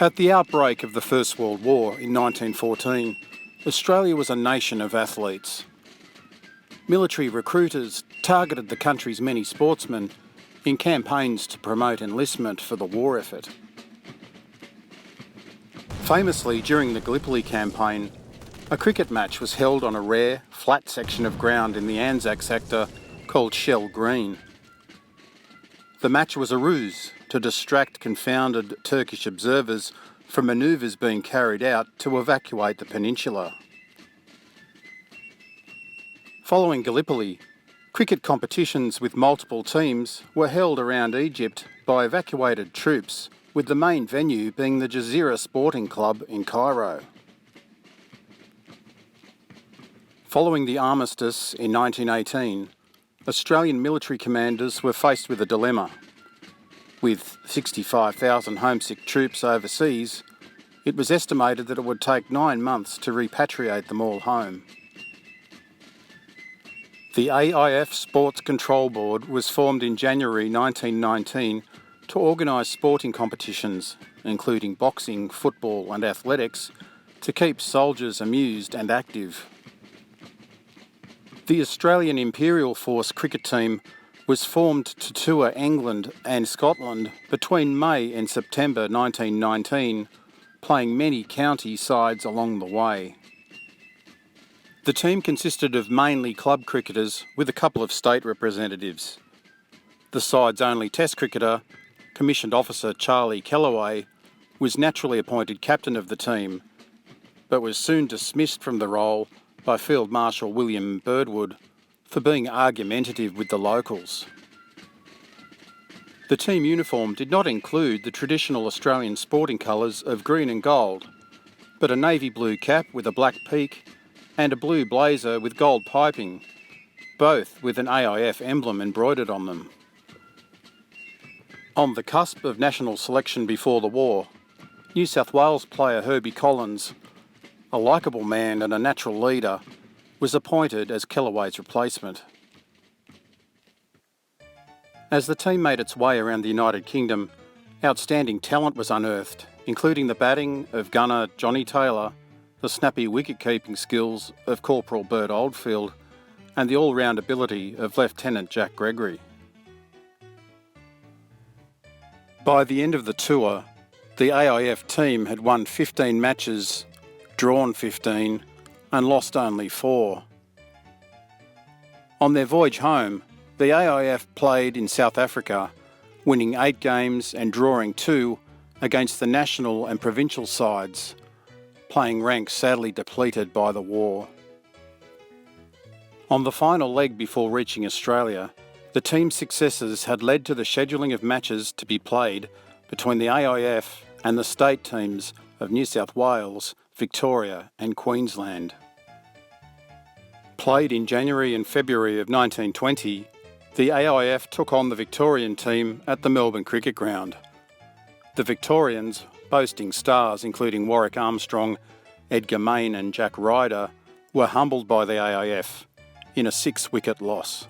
At the outbreak of the First World War in 1914, Australia was a nation of athletes. Military recruiters targeted the country's many sportsmen in campaigns to promote enlistment for the war effort. Famously, during the Gallipoli campaign, a cricket match was held on a rare, flat section of ground in the Anzac sector called Shell Green. The match was a ruse to distract confounded Turkish observers from manoeuvres being carried out to evacuate the peninsula. Following Gallipoli, cricket competitions with multiple teams were held around Egypt by evacuated troops, with the main venue being the Jazeera Sporting Club in Cairo. Following the armistice in 1918, Australian military commanders were faced with a dilemma. With 65,000 homesick troops overseas, it was estimated that it would take 9 months to repatriate them all home. The AIF Sports Control Board was formed in January 1919 to organise sporting competitions, including boxing, football and athletics, to keep soldiers amused and active. The Australian Imperial Force cricket team was formed to tour England and Scotland between May and September 1919, playing many county sides along the way. The team consisted of mainly club cricketers with a couple of state representatives. The side's only Test cricketer, Commissioned Officer Charlie Kellaway, was naturally appointed captain of the team, but was soon dismissed from the role by Field Marshal William Birdwood for being argumentative with the locals. The team uniform did not include the traditional Australian sporting colours of green and gold, but a navy blue cap with a black peak and a blue blazer with gold piping, both with an AIF emblem embroidered on them. On the cusp of national selection before the war, New South Wales player Herbie Collins, a likeable man and a natural leader, was appointed as Kellaway's replacement. As the team made its way around the United Kingdom, outstanding talent was unearthed, including the batting of gunner Johnny Taylor, the snappy wicket-keeping skills of Corporal Bert Oldfield, and the all-round ability of Lieutenant Jack Gregory. By the end of the tour, the AIF team had won 15 matches, drawn 15, and lost only 4. On their voyage home, the AIF played in South Africa, winning 8 games and drawing 2 against the national and provincial sides, playing ranks sadly depleted by the war. On the final leg before reaching Australia, the team's successes had led to the scheduling of matches to be played between the AIF and the state teams of New South Wales, Victoria and Queensland. Played in January and February of 1920, the AIF took on the Victorian team at the Melbourne Cricket Ground. The Victorians, boasting stars including Warwick Armstrong, Edgar Mayne and Jack Ryder, were humbled by the AIF in a 6-wicket loss.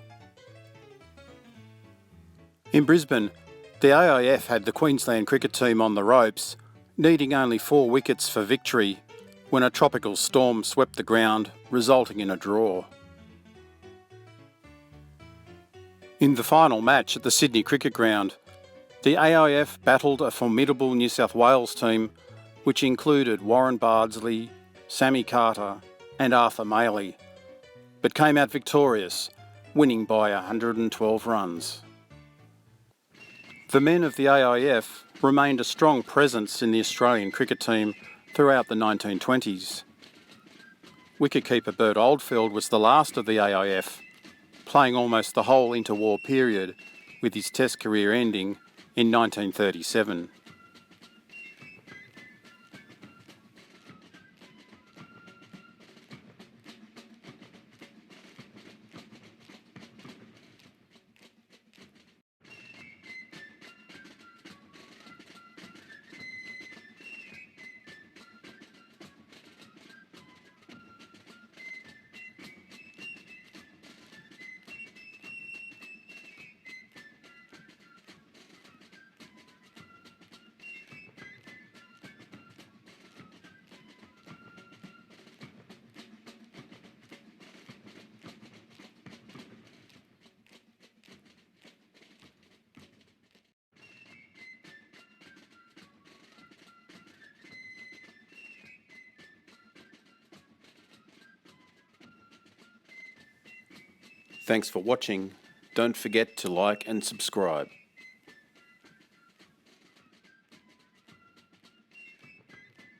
In Brisbane, the AIF had the Queensland cricket team on the ropes, needing only 4 wickets for victory when a tropical storm swept the ground, resulting in a draw. In the final match at the Sydney Cricket Ground, the AIF battled a formidable New South Wales team which included Warren Bardsley, Sammy Carter and Arthur Maley, but came out victorious, winning by 112 runs. The men of the AIF remained a strong presence in the Australian cricket team throughout the 1920s. Wicketkeeper Bert Oldfield was the last of the AIF, playing almost the whole interwar period, with his Test career ending in 1937. Thanks for watching. Don't forget to like and subscribe.